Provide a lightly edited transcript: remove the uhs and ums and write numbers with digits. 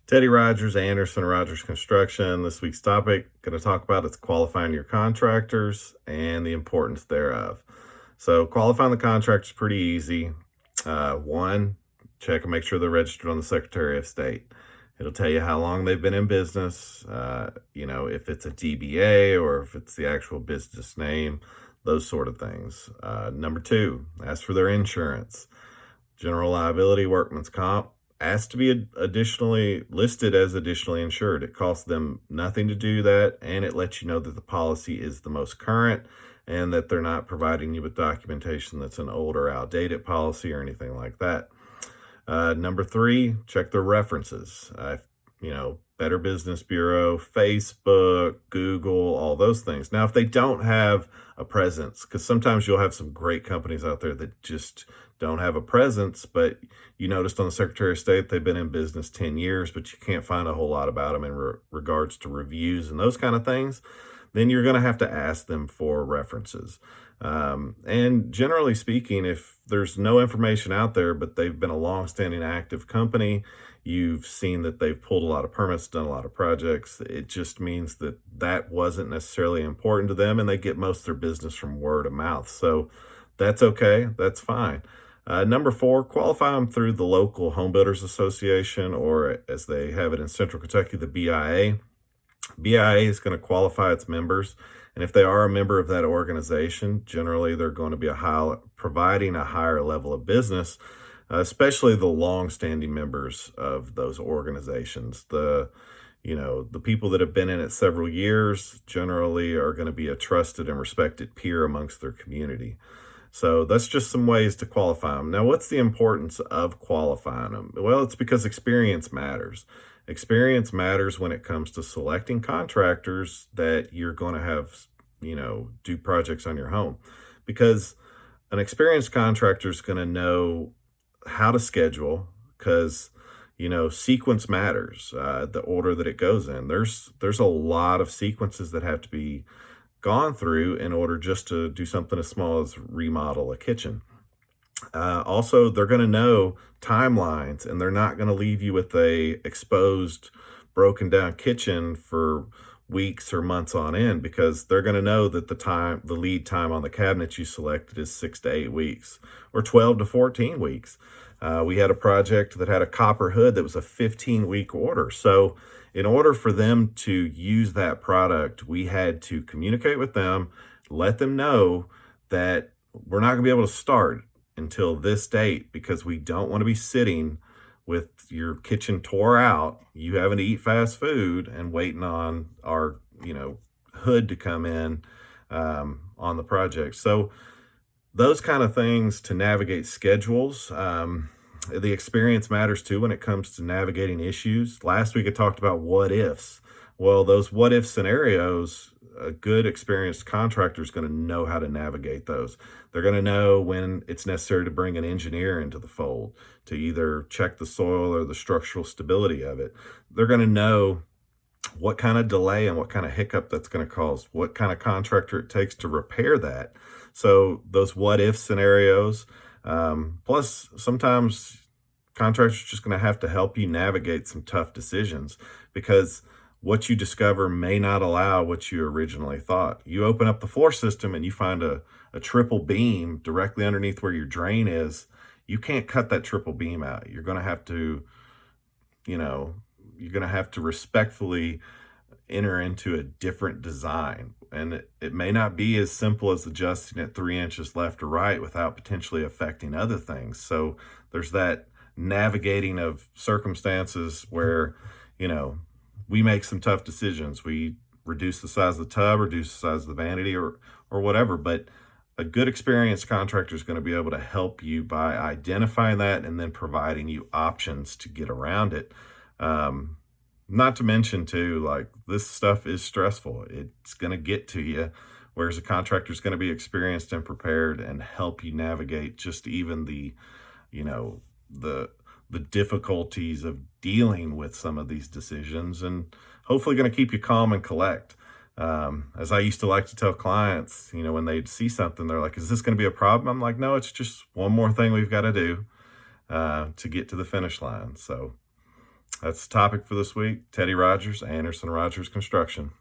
Teddy Rogers, Anderson Rogers Construction. This week's topic, going to talk about is qualifying your contractors and the importance thereof. So qualifying the contractors is pretty easy. One, check and make sure they're registered on the Secretary of State. It'll tell you how long they've been in business, if it's a DBA or if it's the actual business name, those sort of things. Number two, ask for their insurance. General liability, workman's comp, asked to be additionally listed as additionally insured. It costs them nothing to do that, and it lets you know that the policy is the most current and that they're not providing you with documentation that's an old or outdated policy or anything like that. Number three, check their references. Better Business Bureau, Facebook, Google, all those things. Now, if they don't have a presence, because sometimes you'll have some great companies out there that just don't have a presence, but you noticed on the Secretary of State they've been in business 10 years, but you can't find a whole lot about them in regards to reviews and those kind of things, then you're going to have to ask them for references. And generally speaking, if there's no information out there, but they've been a long-standing active company, you've seen that they've pulled a lot of permits, done a lot of projects, it just means that that wasn't necessarily important to them, and they get most of their business from word of mouth. So that's okay. That's fine. Number four, qualify them through the local Home Builders Association, or as they have it in Central Kentucky, the BIA. BIA is going to qualify its members, and if they are a member of that organization, generally they're going to be providing a higher level of business, especially the long-standing members of those organizations. The people that have been in it several years generally are going to be a trusted and respected peer amongst their community. So that's just some ways to qualify them. Now, what's the importance of qualifying them? Well, it's because experience matters. Experience matters when it comes to selecting contractors that you're going to have, do projects on your home. Because an experienced contractor is going to know how to schedule, because sequence matters, the order that it goes in. There's a lot of sequences that have to be gone through in order just to do something as small as remodel a kitchen. Also, they're going to know timelines, and they're not going to leave you with a exposed, broken down kitchen for weeks or months on end, because they're going to know that the lead time on the cabinet you selected is 6 to 8 weeks or 12 to 14 weeks. We had a project that had a copper hood that was a 15-week order. So in order for them to use that product, we had to communicate with them, let them know that we're not going to be able to start until this date, because we don't want to be sitting with your kitchen tore out, you having to eat fast food and waiting on our, hood to come in on the project. So those kind of things to navigate schedules. The experience matters too when it comes to navigating issues. Last week I talked about what ifs. Well, those what if scenarios, a good experienced contractor is going to know how to navigate those. They're going to know when it's necessary to bring an engineer into the fold to either check the soil or the structural stability of it. They're going to know what kind of delay and what kind of hiccup that's going to cause, what kind of contractor it takes to repair that. So those what if scenarios, plus sometimes contractors are just going to have to help you navigate some tough decisions, because what you discover may not allow what you originally thought. You open up the floor system and you find a triple beam directly underneath where your drain is. You can't cut that triple beam out. You're going to have to, respectfully enter into a different design. And it may not be as simple as adjusting it 3 inches left or right without potentially affecting other things. So there's that navigating of circumstances where, we make some tough decisions. We reduce the size of the tub, reduce the size of the vanity, or whatever. But a good experienced contractor is going to be able to help you by identifying that and then providing you options to get around it. Not to mention too, like, this stuff is stressful. It's going to get to you, whereas a contractor is going to be experienced and prepared and help you navigate just even the difficulties of dealing with some of these decisions, and hopefully going to keep you calm and collect. As I used to like to tell clients, when they'd see something, they're like, is this going to be a problem? I'm like, no, it's just one more thing we've got to do to get to the finish line. So That's the topic for this week. Teddy Rogers, Anderson Rogers Construction.